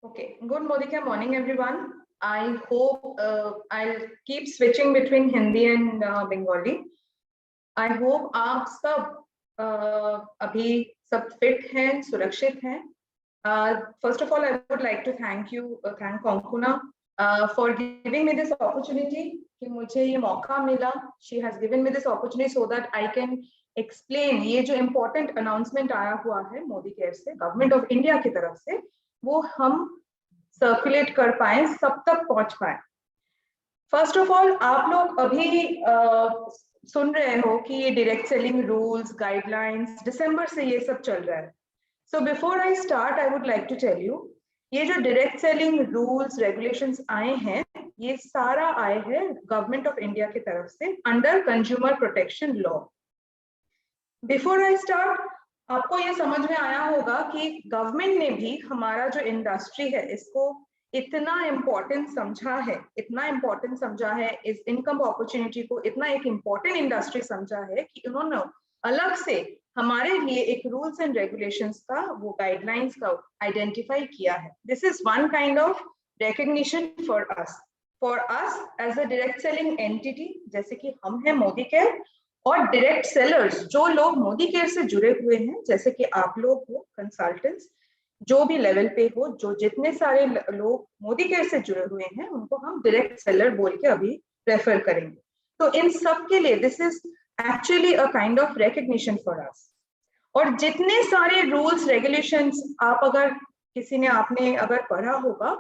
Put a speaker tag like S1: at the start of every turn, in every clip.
S1: Okay, good morning everyone. I hope I'll keep switching between Hindi and Bengali. I hope आप सब अभी सब fit हैं, सुरक्षित हैं. First of all, I would like to thank Konkuna for giving me this opportunity. कि मुझे ये मौका मिला. She has given me this opportunity so that I can explain ये जो important announcement आया हुआ है मोदी केयर से, गवर्नमेंट ऑफ इंडिया की तरफ से, वो हम सर्कुलेट कर पाए, सब तक पहुंच पाए. फर्स्ट ऑफ ऑल, आप लोग अभी सुन रहे हो कि ये डायरेक्ट सेलिंग रूल्स, गाइडलाइंस, दिसंबर से ये सब चल रहा है. So before I start, I would like to tell you, ये जो डायरेक्ट सेलिंग रूल्स, रेगुलेशंस आए हैं, ये सारा आए हैं गवर्नमेंट ऑफ इंडिया की तरफ से under consumer protection law. Before I start, आपको ये समझ में आया होगा कि गवर्नमेंट ने भी हमारा जो इंडस्ट्री है इसको इतना इम्पोर्टेंट समझा है, इस इनकम अपॉर्चुनिटी को इतना एक इम्पोर्टेंट इंडस्ट्री समझा है कि उन्होंने अलग से हमारे लिए एक रूल्स एंड रेगुलेशंस का, वो गाइडलाइंस का आइडेंटिफाई किया है. This is one kind of recognition for us as a direct selling entity, जैसे कि हम हैं मोदी केयर, और डायरेक्ट सेलर्स जो लोग मोदी केयर से जुड़े हुए हैं, जैसे कि आप लोग हो, कंसल्टेंट्स जो भी लेवल पे हो, जो जितने सारे लोग मोदी केयर से जुड़े हुए हैं, उनको हम डायरेक्ट सेलर बोल के अभी रेफर करेंगे. तो इन सब के लिए this is actually a kind of recognition for अस. और जितने सारे रूल्स, रेगुलेशंस आप अगर किसी ने आपने अगर पढ़ा होगा,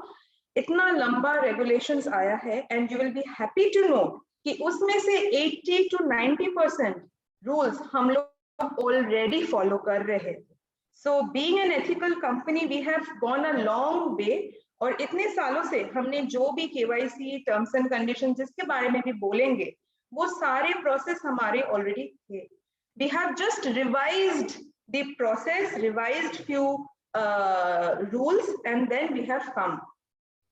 S1: इतना लंबा रेगुलेशंस आया है, and you will be happy to know कि उसमें से 80 to 90% रूल्स हम लोग ऑलरेडी फॉलो कर रहे हैं. So being an ethical company, we have gone a long way. और इतने सालों से हमने जो भी केवाईसी, टर्म्स एंड कंडीशन, जिसके बारे में भी बोलेंगे, वो सारे प्रोसेस हमारे ऑलरेडी थे. We have just revised the process, revised few rules, and then we have come.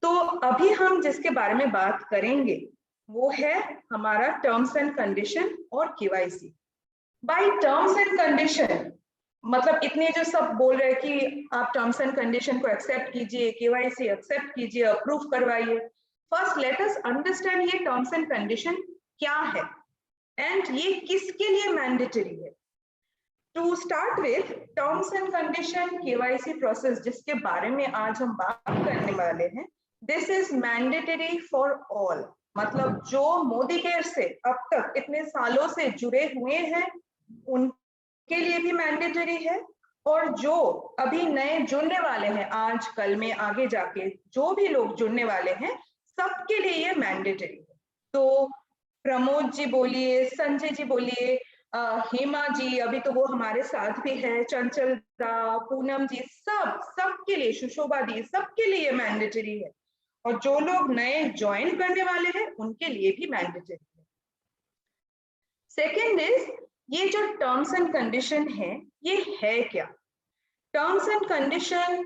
S1: तो अभी हम जिसके बारे में बात करेंगे वो है हमारा टर्म्स एंड कंडीशन और KYC. By terms and condition मतलब इतने जो सब बोल रहे हैं कि आप टर्म्स एंड कंडीशन को एक्सेप्ट कीजिए, केवाईसी एक्सेप्ट कीजिए, अप्रूव करवाइए. फर्स्ट लेट अस अंडरस्टैंड ये टर्म्स एंड कंडीशन क्या है एंड ये किसके लिए मैंडेटरी है. To start with terms and condition KYC process, जिसके बारे में आज हम बात करने वाले हैं, this is mandatory for all. मतलब जो मोदी केयर से अब तक इतने सालों से जुड़े हुए हैं उनके लिए भी मैंडेटरी है, और जो अभी नए जुड़ने वाले हैं, आज कल में आगे जाके जो भी लोग जुड़ने वाले हैं, सबके लिए ये मैंडेटरी है. तो प्रमोद जी बोलिए, संजय जी बोलिए, हेमा जी, अभी तो वो हमारे साथ भी है, चंचल दा, पूनम जी, सबके लिए, सुशोभा दी, सबके लिए मैंडेटरी है. और जो लोग नए ज्वाइन करने वाले हैं उनके लिए भी मैंडेटरी है. सेकेंड इज, ये जो टर्म्स एंड कंडीशन है, ये है क्या? Terms and condition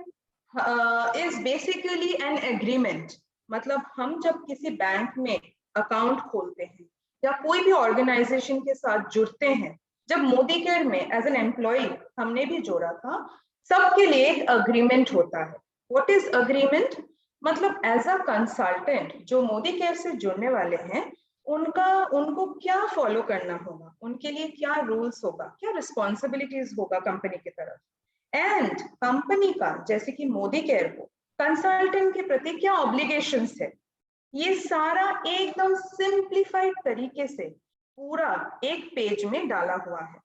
S1: is basically an agreement. मतलब हम जब किसी बैंक में अकाउंट खोलते हैं या कोई भी ऑर्गेनाइजेशन के साथ जुड़ते हैं, जब मोदी केयर में एज एन एम्प्लॉय हमने भी जोड़ा था, सबके लिए एक अग्रीमेंट होता है. What is agreement? मतलब एज अ कंसल्टेंट जो मोदी केयर से जुड़ने वाले हैं, उनको क्या फॉलो करना होगा, उनके लिए क्या रूल्स होगा, क्या रिस्पॉन्सिबिलिटीज होगा कंपनी की तरफ, एंड कंपनी का जैसे कि मोदी केयर को कंसल्टेंट के प्रति क्या ऑब्लिगेशंस है, ये सारा एकदम सिंप्लीफाइड तरीके से पूरा एक पेज में डाला हुआ है.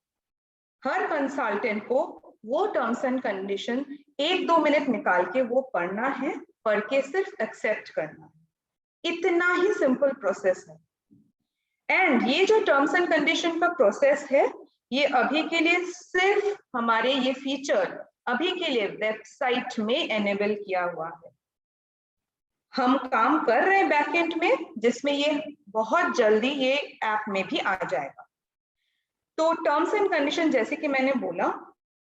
S1: हर कंसल्टेंट को वो टर्म्स एंड कंडीशन 1-2 मिनट निकाल के वो पढ़ना है, पढ़ के सिर्फ एक्सेप्ट करना है. इतना ही सिंपल प्रोसेस है. एंड ये जो टर्म्स एंड कंडीशन का प्रोसेस है, ये अभी के लिए सिर्फ हमारे ये फीचर अभी के लिए वेबसाइट में एनेबल किया हुआ है. हम काम कर रहे हैं बैकएंड में, जिसमें ये बहुत जल्दी ये ऐप में भी आ जाएगा. तो टर्म्स एंड कंडीशन, जैसे कि मैंने बोला,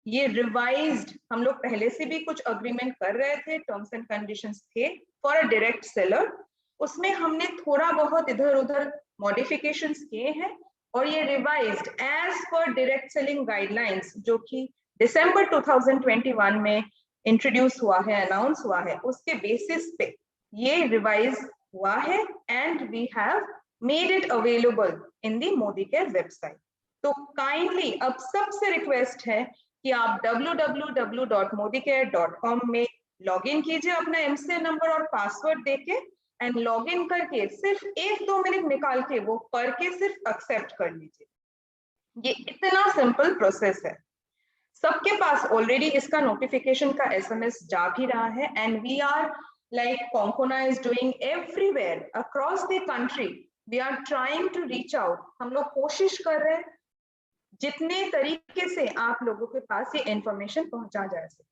S1: ये रिवाइज्ड, हम लोग पहले से भी कुछ अग्रीमेंट कर रहे थे, टर्म्स एंड कंडीशंस थे फॉर अ डायरेक्ट सेलर. उसमें हमने थोड़ा बहुत इधर उधर मॉडिफिकेशंस किए हैं, और ये revised as per direct selling guidelines, जो कि दिसंबर 2021 में इंट्रोड्यूस हुआ है, अनाउंस हुआ है, उसके बेसिस पे ये रिवाइज हुआ है and we have made it available in the Modicare website. तो काइंडली अब सबसे रिक्वेस्ट है कि आप www.modicare.com में लॉग इन कीजिए अपना एमसीएन नंबर और पासवर्ड देके एंड लॉग इन करके सिर्फ 1-2 मिनट निकाल के वो पढ़ के सिर्फ एक्सेप्ट कर लीजिए। ये इतना सिंपल प्रोसेस है। सबके पास ऑलरेडी इसका नोटिफिकेशन का एसएमएस जा भी रहा है and we are like Konkona is doing everywhere across the country, we are trying to reach out. हम लोग कोशिश कर रहे हैं जितने तरीके से आप लोगों के पास ये इंफॉर्मेशन पहुंचा जा सके।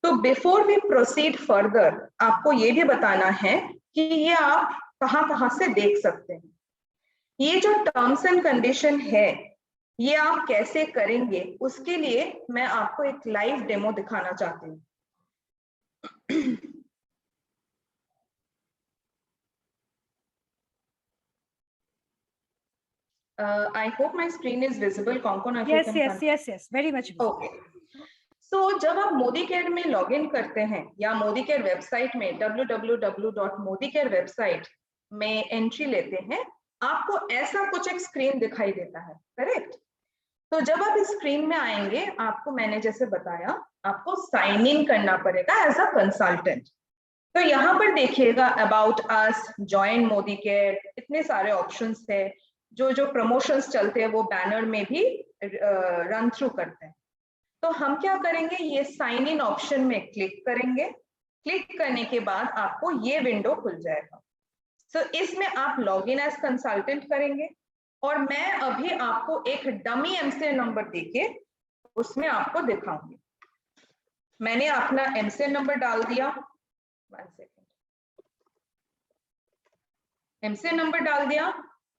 S1: तो बिफोर वी प्रोसीड फर्दर, आपको ये भी बताना है कि ये आप कहां से देख सकते हैं। ये जो टर्म्स एंड कंडीशन है ये आप कैसे करेंगे, उसके लिए मैं आपको एक लाइव डेमो दिखाना चाहती हूँ। I hope my screen is visible. Konkona,
S2: yes, very much visible.
S1: Okay. So जब आप मोदी केयर में लॉग इन करते हैं या मोदी केयर वेबसाइट में www.modicare वेबसाइट में एंट्री लेते हैं, आपको ऐसा कुछ एक स्क्रीन दिखाई देता है, करेक्ट? तो जब आप इस स्क्रीन में आएंगे, आपको मैंने जैसे बताया, आपको साइन इन करना पड़ेगा एज अ कंसल्टेंट। तो यहाँ पर देखिएगा about us, join Modi care, इतने सारे ऑप्शंस है। जो प्रमोशंस चलते हैं वो बैनर में भी रन थ्रू करते हैं। तो हम क्या करेंगे, ये साइन इन ऑप्शन में क्लिक करेंगे। क्लिक करने के बाद आपको ये विंडो खुल जाएगा। सो इसमें आप लॉग इन एज कंसल्टेंट करेंगे और मैं अभी आपको एक डमी एमसीएन नंबर देके उसमें आपको दिखाऊंगी। मैंने अपना एमसीएन नंबर डाल दिया, 1 सेकेंड, एमसीएन नंबर डाल दिया।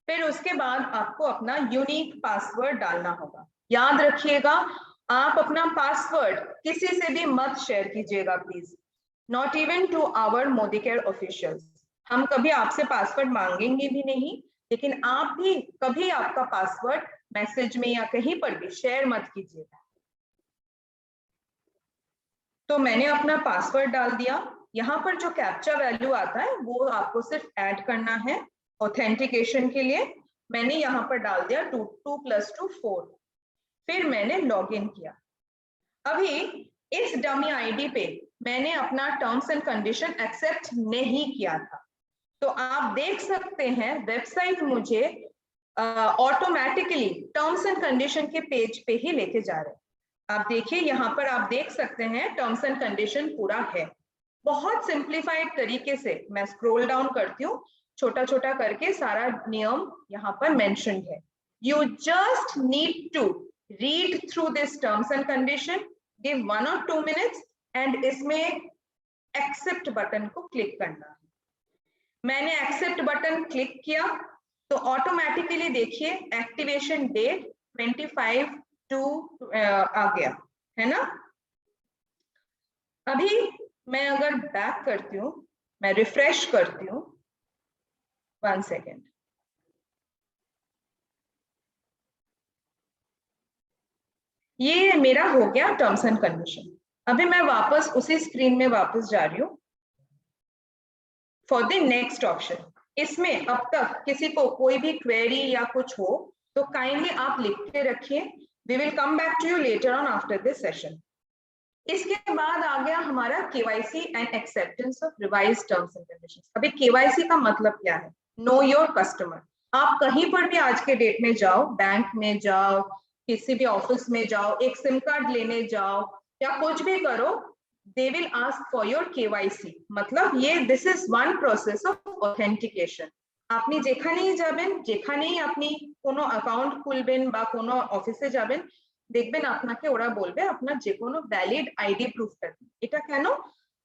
S1: फिर उसके बाद आपको अपना यूनिक पासवर्ड डालना होगा। याद रखिएगा, आप अपना पासवर्ड किसी से भी मत शेयर कीजिएगा please, not even to our Modicare officials. हम कभी आपसे पासवर्ड मांगेंगे भी नहीं, लेकिन आप भी कभी आपका पासवर्ड मैसेज में या कहीं पर भी शेयर मत कीजिएगा। तो मैंने अपना पासवर्ड डाल दिया। यहाँ पर जो कैप्चा वैल्यू आता है वो आपको सिर्फ ऐड करना है ऑथेंटिकेशन के लिए। मैंने यहाँ पर डाल दिया 2 + 2 4। फिर मैंने लॉगिन किया। अभी इस डमी आईडी पे मैंने अपना टर्म्स एंड कंडीशन एक्सेप्ट नहीं किया था। तो आप देख सकते हैं वेबसाइट मुझे ऑटोमेटिकली टर्म्स एंड कंडीशन के पेज पे ही लेके जा रहे हैं। आप देखिए यहाँ पर आप देख सकते हैं टर्म्स एंड कंडीशन पूरा है। बहुत सिंप्लीफाइड तरीके से मैं स्क्रॉल डाउन करती हूँ, छोटा छोटा करके सारा नियम यहाँ पर मेंशन्ड है। You just need to read through this terms and condition, give 1 or 2 minutes and इसमें एक्सेप्ट बटन को क्लिक करना है। मैंने एक्सेप्ट बटन क्लिक किया तो ऑटोमेटिकली देखिए एक्टिवेशन डेट 25/2 आ गया है ना। अभी मैं अगर बैक करती हूँ, मैं रिफ्रेश करती हूँ, 1 सेकेंड, ये मेरा हो गया टर्म्स एंड कंडीशन। अभी मैं वापस उसी स्क्रीन में वापस जा रही हूँ फॉर द नेक्स्ट ऑप्शन। इसमें अब तक किसी को कोई भी क्वेरी या कुछ हो तो काइंडली आप लिख के रखिए। We will come back to you later on after this session. इसके बाद आ गया हमारा KYC and acceptance of revised terms and conditions. अभी केवाईसी का मतलब क्या है? Know your customer. आप कहीं पर भी आज के डेट में जाओ, बैंक में जाओ, किसी भी ऑफिस में जाओ, एक सिम कार्ड लेने जाओ या कुछ भी करो, they will ask for your KYC। मतलब ये this is one process of authentication। আপনি যেখানেই যাবেন, যেখানেই আপনি কোনো অ্যাকাউন্ট খুলবেন বা কোনো অফিসে যাবেন, দেখবেন আপনাকে ওরা বলবে আপনার যে কোনো ভ্যালিড আইডি প্রুফটা দিন। এটা কেন?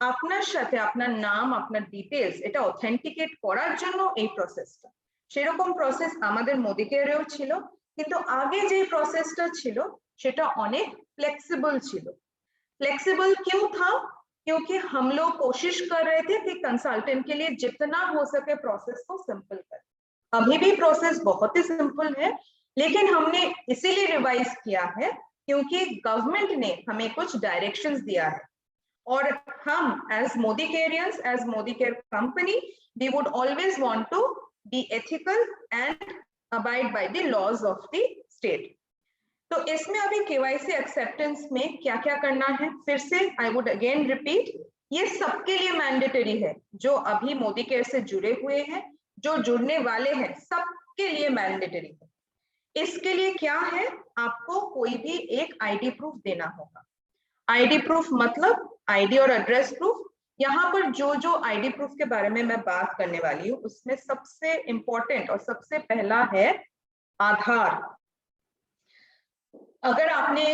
S1: আপনার সাথে আপনার নাম, আপনার ডিটেইলস এটা অথেন্টিকেট করার জন্য এই প্রসেসটা। সেরকম প্রসেস আমাদের মোদি কেয়ারেও ছিল, কিন্তু আগে যে প্রসেসটা ছিল সেটা অনেক ফ্লেক্সিবল ছিল। फ्लेक्सिबल क्यों था? क्योंकि हम लोग कोशिश कर रहे थे कि कंसल्टेंट के लिए जितना हो सके प्रोसेस को सिंपल करें। अभी भी प्रोसेस बहुत ही सिंपल है, लेकिन हमने इसीलिए रिवाइज किया है क्योंकि गवर्नमेंट ने हमें कुछ डायरेक्शंस दिया है। और हम as Modi careians, as Modi care company, we would always want to be ethical and abide by the laws of the state. तो इसमें अभी केवाईसी एक्सेप्टेंस में क्या क्या करना है, फिर से आई वुड अगेन रिपीट, ये सबके लिए मैंडेटरी है, जो अभी मोदी केयर से जुड़े हुए हैं, जो जुड़ने वाले हैं, सबके लिए मैंडेटरी है। इसके लिए क्या है, आपको कोई भी एक आईडी प्रूफ देना होगा। आईडी प्रूफ मतलब आईडी और एड्रेस प्रूफ। यहाँ पर जो जो आईडी प्रूफ के बारे में मैं बात करने वाली हूँ, उसमें सबसे इंपॉर्टेंट और सबसे पहला है आधार। अगर आपने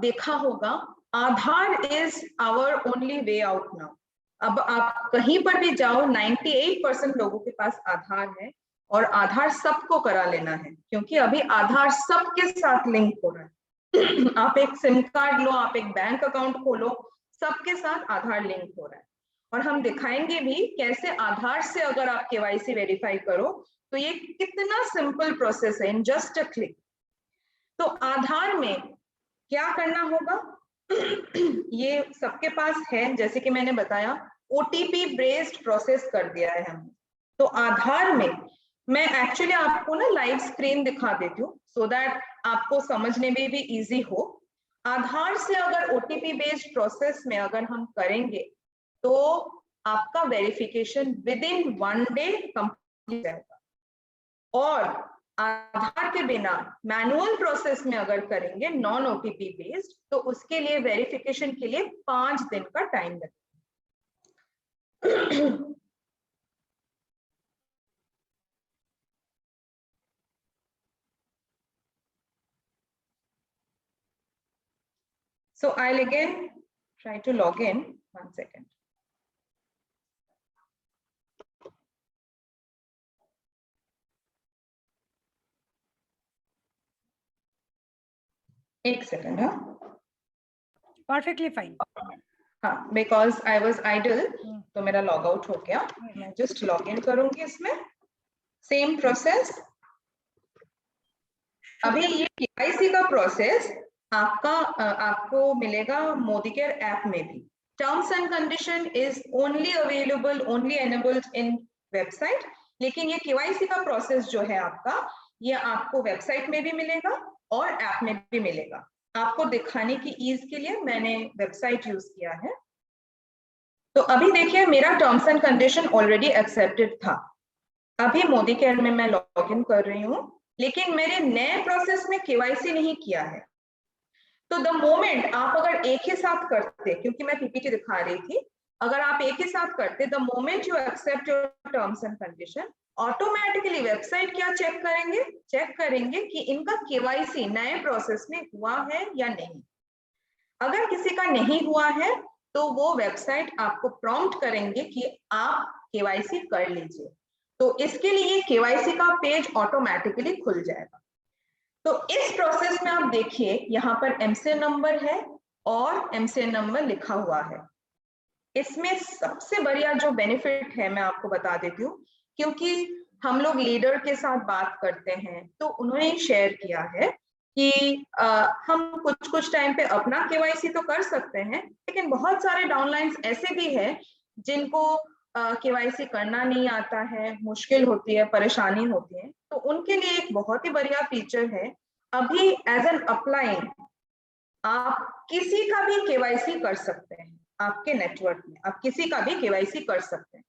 S1: देखा होगा, Aadhaar is our only way out now. अब आप कहीं पर भी जाओ, 98% लोगों के पास आधार है, और आधार सबको करा लेना है, क्योंकि अभी आधार सबके साथ लिंक हो रहा है। आप एक सिम कार्ड लो, आप एक बैंक अकाउंट खोलो, सबके साथ आधार लिंक हो रहा है। और हम दिखाएंगे भी कैसे आधार से अगर आप केवाईसी वेरीफाई करो तो ये कितना सिंपल प्रोसेस है, इन जस्ट अ क्लिक। तो आधार में क्या करना होगा, ये सबके पास है, जैसे कि मैंने बताया, ओटीपी बेस्ड प्रोसेस कर दिया है हमने। तो आधार में मैं एक्चुअली आपको ना लाइव स्क्रीन दिखा देती हूँ, सो दैट आपको समझने में भी इजी हो। आधार से अगर ओटीपी बेस्ड प्रोसेस में अगर हम करेंगे तो आपका verification with in 1 day complete जाएगा। और आधार के बिना मैनुअल प्रोसेस में अगर करेंगे, नॉन ओटीपी बेस्ड, तो उसके लिए वेरिफिकेशन के लिए 5 दिन का टाइम लगेगा। So I'll again try to log in. 1 second. एक सेकंड। हाँ,
S2: Perfectly fine.
S1: हाँ, बिकॉज आई वॉज आइडल, तो मेरा लॉग आउट हो गया। मैं जस्ट लॉग इन करूंगी इसमें, सेम प्रोसेस। अभी ये केवाईसी का प्रोसेस आपको मिलेगा मोदी केयर ऐप में भी। Terms and condition is only available, only enabled in website, लेकिन ये केवाईसी का प्रोसेस जो है आपका, ये आपको वेबसाइट में भी मिलेगा और ऐप में भी मिलेगा। आपको दिखाने की ईज के लिए मैंने वेबसाइट यूज किया है। तो अभी देखिए, मेरा terms and condition already accepted था। अभी मोदी केयर में मैं लॉग इन कर रही हूँ, लेकिन मेरे नए प्रोसेस में केवाईसी नहीं किया है। तो द मोमेंट आप अगर एक ही साथ करते, क्योंकि मैं पीपीटी दिखा रही थी, अगर आप एक ही साथ करते, the moment you accept your terms and condition, automatically website क्या चेक करेंगे, चेक करेंगे कि इनका केवाईसी नए प्रोसेस में हुआ है या नहीं। अगर किसी का नहीं हुआ है तो वो वेबसाइट आपको प्रॉम्प्ट करेंगे कि आप केवाईसी कर लीजिए। तो इसके लिए केवाईसी का पेज ऑटोमेटिकली खुल जाएगा। तो इस प्रोसेस में आप देखिए, यहाँ पर एमसीएन नंबर है और एमसीएन नंबर लिखा हुआ है। इसमें सबसे बढ़िया जो बेनिफिट है मैं आपको बता देती हूँ, क्योंकि हम लोग लीडर के साथ बात करते हैं, तो उन्होंने शेयर किया है कि हम कुछ टाइम पे अपना केवाईसी तो कर सकते हैं, लेकिन बहुत सारे डाउनलाइंस ऐसे भी हैं जिनको केवाईसी करना नहीं आता है, मुश्किल होती है, परेशानी होती है। तो उनके लिए एक बहुत ही बढ़िया फीचर है, अभी एज एन अपलाइन आप किसी का भी केवाईसी कर सकते हैं। आपके नेटवर्क में आप किसी का भी केवाईसी कर सकते हैं।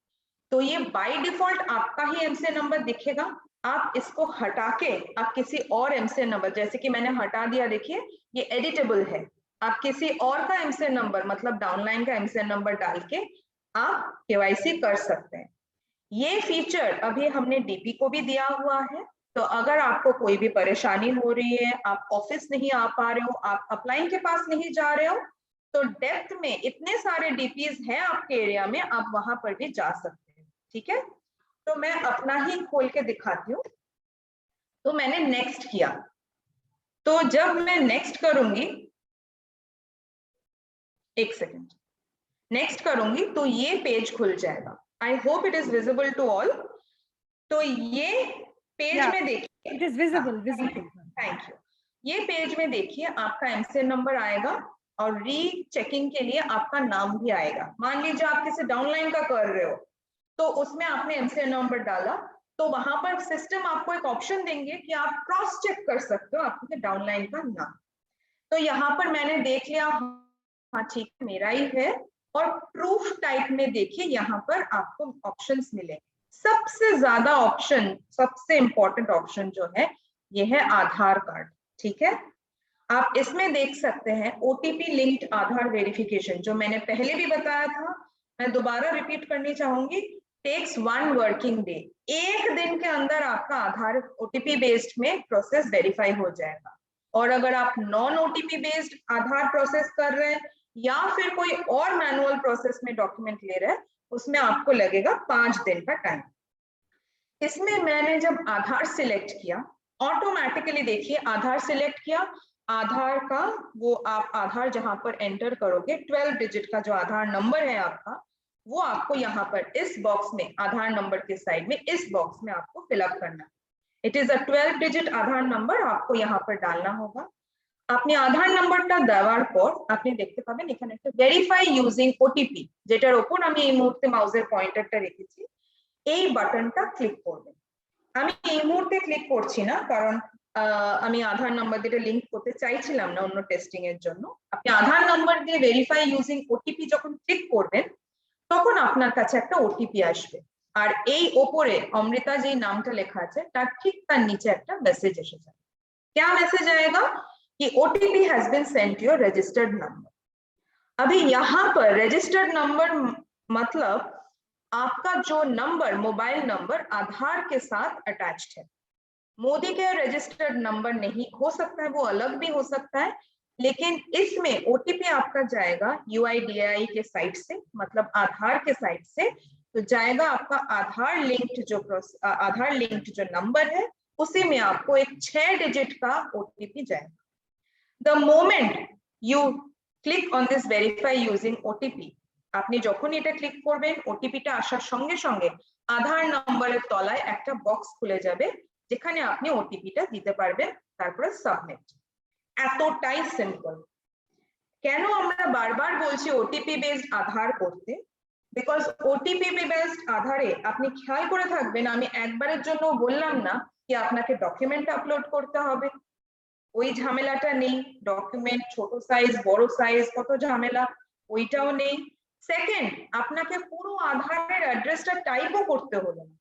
S1: तो ये बाय डिफॉल्ट आपका ही एमसीएन नंबर दिखेगा। आप इसको हटा के आप किसी और एमसीएन नंबर, जैसे कि मैंने हटा दिया, देखिए ये एडिटेबल है, आप किसी और का एमसीएन नंबर मतलब डाउनलाइन का एमसीएन नंबर डाल के आप केवाईसी कर सकते हैं। ये फीचर अभी हमने डीपी को भी दिया हुआ है। तो अगर आपको कोई भी परेशानी हो रही है, आप ऑफिस नहीं आ पा रहे हो, आप अपलाइन के पास नहीं जा रहे हो, तो डेप्थ में इतने सारे डीपीज हैं आपके एरिया में, आप वहां पर भी जा सकते हैं। ठीक है, तो मैं अपना ही खोल के दिखाती हूँ। तो मैंने नेक्स्ट किया, तो जब मैं नेक्स्ट करूंगी, एक सेकेंड, नेक्स्ट करूंगी तो ये पेज खुल जाएगा। I hope it is visible to all. तो ये पेज में देखिए,
S2: it is visible, visible.
S1: Thank you. ये पेज में देखिए, आपका एमसीएन नंबर आएगा और रीचेकिंग के लिए आपका नाम भी आएगा। मान लीजिए आप किसी डाउनलाइन का कर रहे हो, तो उसमें आपने एमसीआई नंबर डाला, तो वहां पर सिस्टम आपको एक ऑप्शन देंगे कि आप क्रॉस चेक कर सकते हो आपके डाउनलाइन का नाम। तो यहाँ पर मैंने देख लिया, हाँ ठीक है मेरा ही है, और प्रूफ टाइप में देखिए यहाँ पर आपको ऑप्शंस मिले। सबसे ज्यादा ऑप्शन, सबसे इंपॉर्टेंट ऑप्शन जो है ये है आधार कार्ड। ठीक है, आप इसमें देख सकते हैं ओटीपी लिंक्ड आधार वेरिफिकेशन, जो मैंने पहले भी बताया था, मैं दोबारा रिपीट करनी चाहूंगी, टेक्स 1 वर्किंग डे। एक दिन के अंदर आपका आधार ओटीपी बेस्ड में प्रोसेस वेरीफाई हो जाएगा। और अगर आप नॉन ओटीपी बेस्ड आधार प्रोसेस कर रहे हैं या फिर कोई और मैनुअल प्रोसेस में डॉक्यूमेंट ले रहे हैं, उसमें आपको लगेगा 5 दिन का टाइम। इसमें मैंने जब आधार सिलेक्ट किया, ऑटोमेटिकली देखिए आधार सिलेक्ट किया, आधार का वो आप आधार जहां पर एंटर करोगे 12 डिजिट का जो आधार नंबर है आपका, वो आपको यहाँ पर इस बॉक्स में, आधार नंबर के साइड में इस बॉक्स में आपको फिलअप करना। It is a 12 digit Aadhaar number आपको यहाँ पर डालना होगा। আপনি আধার নাম্বারটা দেওয়ার পর আপনি দেখতে পাবেন এখানে একটা ভেরিফাই ইউজিং ওটিপি, যেটার উপর আমি এই মুহূর্তে মাউসের পয়েন্টারটা রেখেছি, এই বাটনটা ক্লিক করবেন। আমি এই মুহূর্তে ক্লিক করছি না, কারণ আমি আধার নাম্বার দিয়ে লিংক করতে চাইছিলাম না অন্য টেস্টিং এর জন্য। আপনি আধার নাম্বার দিয়ে ভেরিফাই ইউজিং ওটিপি যখন ক্লিক করবেন, তখন আপনার কাছে একটা ওটিপি আসবে, আর এই ওপরে অমৃতা যে নামটা লেখা আছে তার ঠিক তার নিচে একটা মেসেজ এসে যাবে। क्या मैसेज आएगा कि OTP has been sent to your registered number. अभी यहाँ पर रजिस्टर्ड नंबर मतलब आपका जो नंबर, मोबाइल नंबर आधार के साथ अटैच्ड है। मोदी के रजिस्टर्ड नंबर नहीं हो सकता है, वो अलग भी हो सकता है, लेकिन इसमें ओटीपी आपका जाएगा यूआईडीएआई के साइट से, मतलब आधार के साइट से, तो जाएगा आपका आधार लिंक्ड जो नंबर है उसी में आपको एक 6 डिजिट का ओटीपी जाएगा। The moment you click on this verify using OTP, আপনি যখন এটা ক্লিক করবেন ওটিপিটা আসার সঙ্গে সঙ্গে আধার নম্বরের তলায় একটা বক্স খুলে যাবে, যেখানে আপনি ওটিপিটা দিতে পারবেন, তারপরে সাবমিট। এতটাই সিম্পল। কেন আমরা বারবার বলছি ওটিপি বেসড আধার করতে? বিকজ ওটিপি বেসড আধারে আপনি খেয়াল করে থাকবেন, আমি একবারের জন্য বললাম না कि আপনাকে ডকুমেন্ট আপলোড করতে হবে, ওই ঝামেলাটা নেই। ডকুমেন্ট ছোট সাইজ বড় সাইজ কত ঝামেলা, ওইটাও নেই। সেকেন্ড, আপনাকে পুরো আধারের অ্যাড্রেসটা টাইপও করতে হলো না।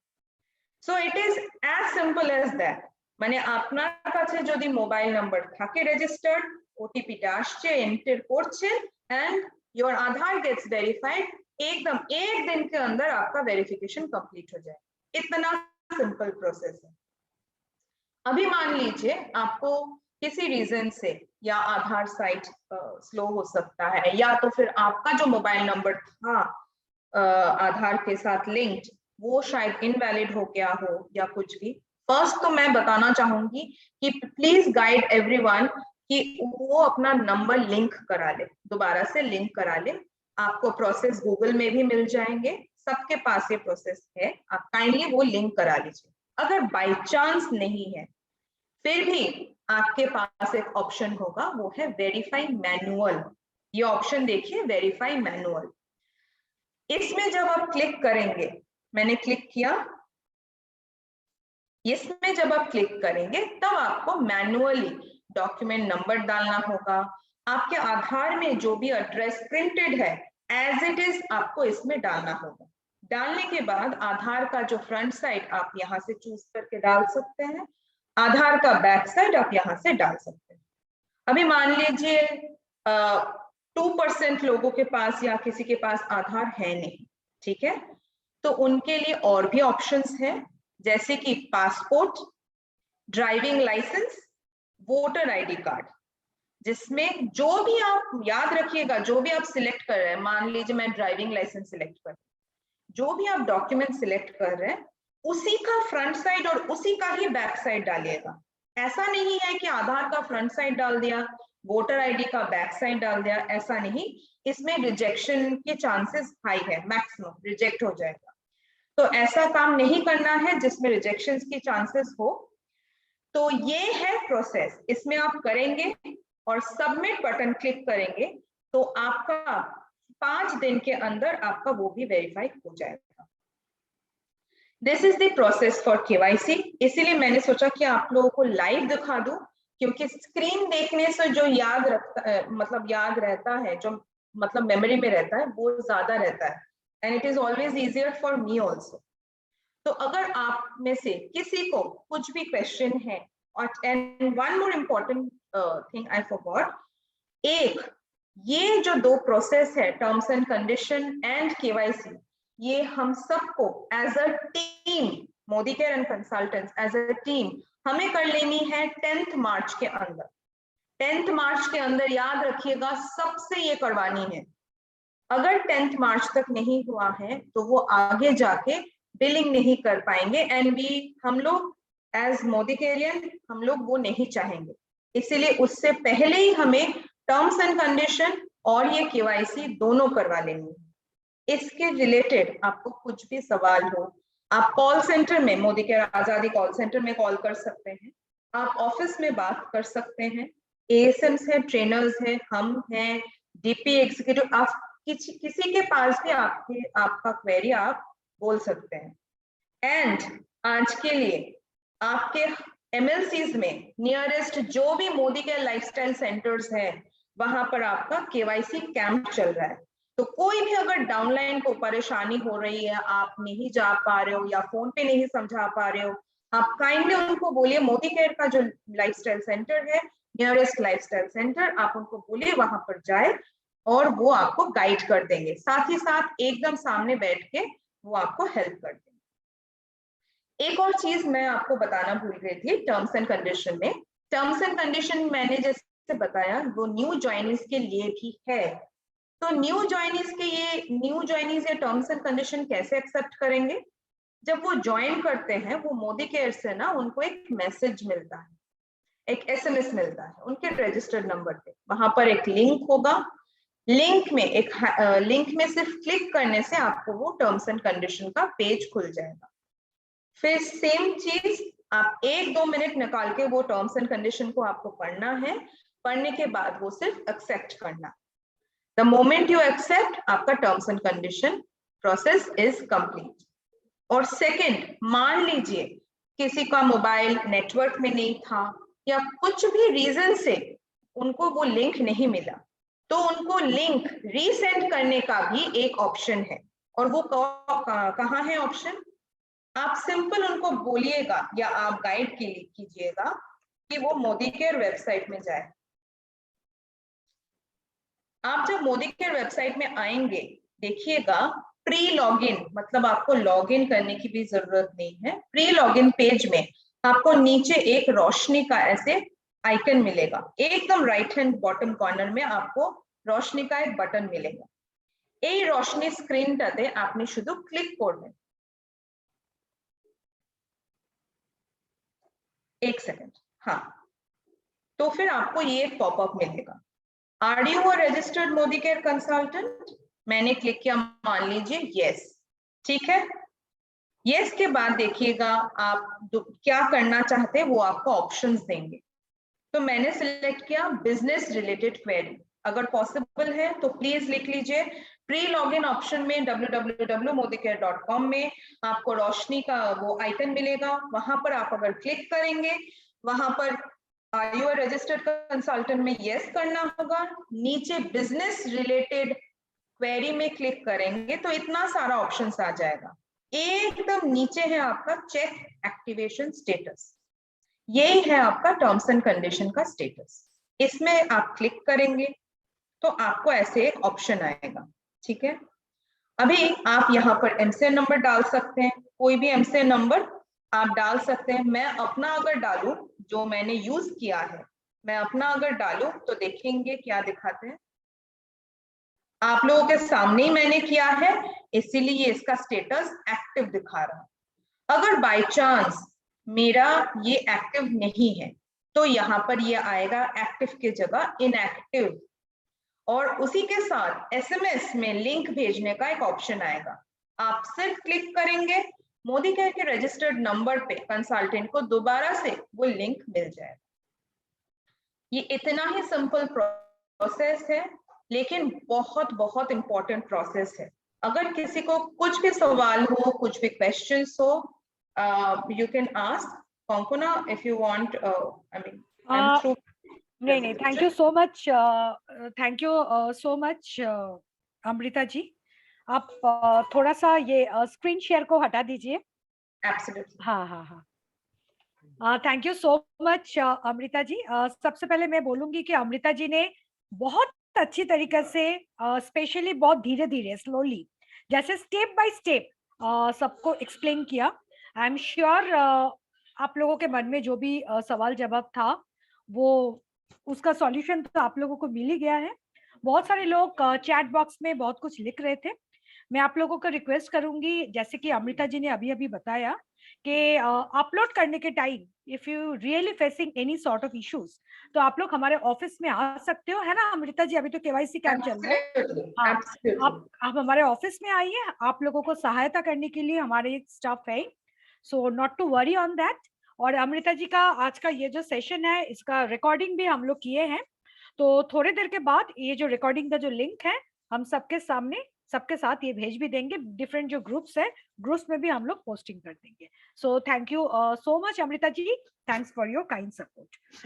S1: So it is as simple as that. মানে আপনার কাছে যদি মোবাইল নাম্বার থাকে রেজিস্টার্ড, ওটিপিটা আসছে, এন্টার করছেন, and your Aadhaar gets verified, एकदम एक दिन के अंदर आपका वेरिफिकेशन कंप्लीट हो जाए। इतना सिंपल प्रोसेस है। अभी मान लीजिए आपको किसी रीजन से या आधार साइट स्लो हो सकता है, या तो फिर आपका जो मोबाइल नंबर था आधार के साथ लिंक्ड वो शायद इनवैलिड हो गया हो या कुछ भी। फर्स्ट तो मैं बताना चाहूंगी कि प्लीज गाइड एवरीवन कि वो अपना नंबर लिंक करा ले, दोबारा से लिंक करा ले। आपको प्रोसेस गूगल में भी मिल जाएंगे, सबके पास ये प्रोसेस है, आप काइंडली वो लिंक करा लीजिए। अगर बाई चांस नहीं है फिर भी आपके पास एक ऑप्शन होगा, वो है वेरीफाई मैनुअल। ये ऑप्शन देखिए वेरीफाई मैनुअल। इसमें जब आप क्लिक करेंगे, मैंने क्लिक किया, इसमें जब आप क्लिक करेंगे तब आपको मैनुअली डॉक्यूमेंट नंबर डालना होगा। आपके आधार में जो भी एड्रेस प्रिंटेड है एज इट इज आपको इसमें डालना होगा। डालने के बाद आधार का जो फ्रंट साइड आप यहाँ से चूज करके डाल सकते हैं, आधार का बैक साइड आप यहाँ से डाल सकते हैं। अभी मान लीजिए 2% लोगों के पास या किसी के पास आधार है नहीं, ठीक है, तो उनके लिए और भी ऑप्शंस हैं, जैसे कि passport, driving licence, voter ID card, जिसमें जो भी आप याद रखिएगा, जो भी आप सिलेक्ट कर रहे हैं, मान लीजिए मैं ड्राइविंग लाइसेंस सिलेक्ट कर, जो भी आप डॉक्यूमेंट सिलेक्ट कर रहे हैं उसी का फ्रंट साइड और उसी का ही बैक साइड डालिएगा। ऐसा नहीं है कि आधार का फ्रंट साइड डाल दिया, वोटर आईडी का बैक साइड डाल दिया, ऐसा नहीं। इसमें रिजेक्शन के चांसेस हाई है, मैक्सिमम रिजेक्ट हो जाएगा। तो ऐसा काम नहीं करना है जिसमें रिजेक्शन की चांसेस हो। तो ये है प्रोसेस, इसमें आप करेंगे और सबमिट बटन क्लिक करेंगे, तो आपका 5 दिन के अंदर आपका वो भी वेरीफाई हो जाएगा। This is the process for KYC. इसीलिए मैंने सोचा कि आप लोगों को लाइव दिखा दूं, क्योंकि स्क्रीन देखने से जो याद रखता मतलब याद रहता है, जो मतलब मेमोरी में रहता है, वो ज्यादा रहता है, and it is always easier for me also. तो अगर आप में से किसी को कुछ भी क्वेश्चन है, और and one more important thing I forgot, एक ये जो 2 प्रोसेस है, terms and condition and KYC, ये हम सबको as a team, Modicare and consultants as a team हमें कर लेनी है 10th मार्च के अंदर। 10th मार्च के अंदर याद रखिएगा सबसे ये करवानी है। अगर 10th मार्च तक नहीं हुआ है तो वो आगे जाके बिलिंग नहीं कर पाएंगे, एंड हम लोग एज मोदी केरियन हम लोग वो नहीं चाहेंगे। इसीलिए उससे पहले ही हमें टर्म्स एंड कंडीशन और ये केवाईसी दोनों करवा लेनी है। इसके रिलेटेड आपको कुछ भी सवाल हो, आप कॉल सेंटर में, मोदी केयर आजादी कॉल सेंटर में कॉल कर सकते हैं, आप ऑफिस में बात कर सकते हैं, एएसएम्स है, ट्रेनर्स है, हम हैं, डीपी एग्जीक्यूटिव, आप किसी के पास भी आपका क्वेरी आप बोल सकते हैं। एंड आज के लिए आपके एमएलसीज में नियरेस्ट जो भी मोदी केयर लाइफस्टाइल सेंटर्स है, वहां पर आपका केवाईसी कैंप चल रहा है। तो कोई भी अगर डाउनलाइन को परेशानी हो रही है, आप नहीं जा पा रहे हो या फोन पे नहीं समझा पा रहे हो, आप काइंडली उनको बोलिए मोदी केयर का जो लाइफस्टाइल सेंटर है, नियरेस्ट लाइफस्टाइल सेंटर, आप उनको बोलिए वहां पर जाए और वो आपको गाइड कर देंगे, साथ ही साथ एकदम सामने बैठ के वो आपको हेल्प कर देंगे। एक और चीज मैं आपको बताना भूल गई थी, टर्म्स एंड कंडीशन में, टर्म्स एंड कंडीशन मैंने जैसे बताया वो न्यू ज्वाइनीज के लिए भी है। तो न्यू ज्वाइनीज ये टर्म्स एंड कंडीशन कैसे एक्सेप्ट करेंगे? जब वो ज्वाइन करते हैं, वो मोदी केयर से ना उनको एक मैसेज मिलता है, एक एसएमएस मिलता है उनके रजिस्टर्ड नंबर पे। वहां पर एक लिंक होगा, लिंक में सिर्फ क्लिक करने से आपको वो टर्म्स एंड कंडीशन का पेज खुल जाएगा। फिर सेम चीज आप 1-2 मिनट निकाल के वो टर्म्स एंड कंडीशन को आपको पढ़ना है, पढ़ने के बाद वो सिर्फ एक्सेप्ट करना। द मोमेंट यू एक्सेप्ट, आपका terms and condition process is complete. और सेकंड, मान लीजिए किसी का मोबाइल नेटवर्क में नहीं था या कुछ भी रीजन से उनको वो लिंक नहीं मिला, तो उनको लिंक रीसेंड करने का भी एक ऑप्शन है। और वो कहाँ है ऑप्शन? आप सिंपल उनको बोलिएगा या आप गाइड कीजिएगा कि वो मोदी केयर वेबसाइट में जाए। आप जब मोदी केयर वेबसाइट में आएंगे, देखिएगा प्री लॉगिन, मतलब आपको लॉगिन करने की भी जरूरत नहीं है। प्री लॉगिन पेज में आपको नीचे एक रोशनी का ऐसे आइकन मिलेगा, एकदम राइट हैंड बॉटम कॉर्नर में आपको रोशनी का एक बटन मिलेगा। এই रोशनी স্ক্রিনটাতে আপনি শুধু ক্লিক করবেন। एक सेकंड, हाँ, तो फिर आपको ये एक पॉपअप मिलेगा, are you a registered Modicare consultant? मैंने क्लिक किया, मान लीजिए यस, ठीक है। यस के बाद देखिएगा आप क्या करना चाहते हैं, वो आपको ऑप्शंस देंगे। तो मैंने सिलेक्ट किया बिजनेस रिलेटेड क्वेरी। अगर पॉसिबल है तो प्लीज लिख लीजिए। प्री लॉगिन ऑप्शन में www.modicare.com में आपको रोशनी का वो आइकन मिलेगा, वहां पर आप अगर क्लिक करेंगे, वहां पर are you a registered consultant में यस करना होगा। नीचे बिजनेस रिलेटेड क्वेरी में क्लिक करेंगे तो इतना सारा ऑप्शंस आ जाएगा। एकदम नीचे है आपका चेक एक्टिवेशन स्टेटस, यही है आपका टर्म्स एंड कंडीशन का स्टेटस। इसमें आप क्लिक करेंगे तो आपको ऐसे एक ऑप्शन आएगा, ठीक है। अभी आप यहाँ पर एमसीएन नंबर डाल सकते हैं, कोई भी एमसीएन नंबर आप डाल सकते हैं। मैं अपना अगर डालूं, जो मैंने यूज किया है, मैं अपना अगर डालूं तो देखेंगे क्या दिखाते हैं। आप लोगों के सामने ही मैंने किया है, इसीलिए इसका स्टेटस एक्टिव दिखा रहा है। अगर बाय चांस मेरा ये एक्टिव नहीं है तो यहाँ पर ये आएगा एक्टिव की जगह इनएक्टिव, और उसी के साथ एसएमएस में लिंक भेजने का एक ऑप्शन आएगा। आप सिर्फ क्लिक करेंगे, मोदी केयर के रजिस्टर्ड नंबर पे कंसल्टेंट को दोबारा से वो लिंक मिल जाएगा। ये इतना ही सिंपल प्रोसेस है। लेकिन बहुत बहुत इम्पोर्टेंट प्रोसेस है। अगर किसी को कुछ भी सवाल हो, कुछ भी क्वेश्चंस हो, you can ask Konkona if you want. I mean, I'm
S2: Uh,
S1: through
S2: नहीं नहीं, thank you
S1: presentation.
S2: So much, thank you so much Amrita ji. आप थोड़ा सा ये स्क्रीन शेयर को हटा दीजिए।
S1: Absolutely.
S2: हाँ हाँ हाँ, thank you so much Amrita ji. सबसे पहले मैं बोलूंगी कि अमृता जी ने बहुत अच्छी तरीके से, स्पेशली बहुत धीरे धीरे स्लोली, जैसे स्टेप बाय स्टेप सबको एक्सप्लेन किया। आई एम श्योर आप लोगों के मन में जो भी सवाल जवाब था वो उसका सॉल्यूशन तो आप लोगों को मिल ही गया है। बहुत सारे लोग चैट बॉक्स में बहुत कुछ लिख रहे थे। मैं आप लोगों को रिक्वेस्ट करूंगी, जैसे कि अमृता जी ने अभी अभी बताया कि अपलोड करने के time if you really facing any sort of issues तो आप लोग हमारे ऑफिस में आ सकते हो, है ना अमृता जी? अभी तो केवाईसी कैंप चल रहा है।
S1: Absolutely.
S2: हाँ,
S1: Absolutely.
S2: आप हमारे ऑफिस में आइए, आप लोगों को सहायता करने के लिए हमारे स्टाफ है, so not to worry on that. और अमृता जी का आज का ये जो सेशन है इसका रिकॉर्डिंग भी हम लोग किए हैं, तो थोड़ी देर के बाद ये जो रिकॉर्डिंग का जो लिंक है हम सबके सामने सबके साथ ये भेज भी देंगे। डिफरेंट जो ग्रुप्स है, ग्रुप्स में भी हम लोग पोस्टिंग कर देंगे। So thank you so much Amrita ji, thanks for your kind support.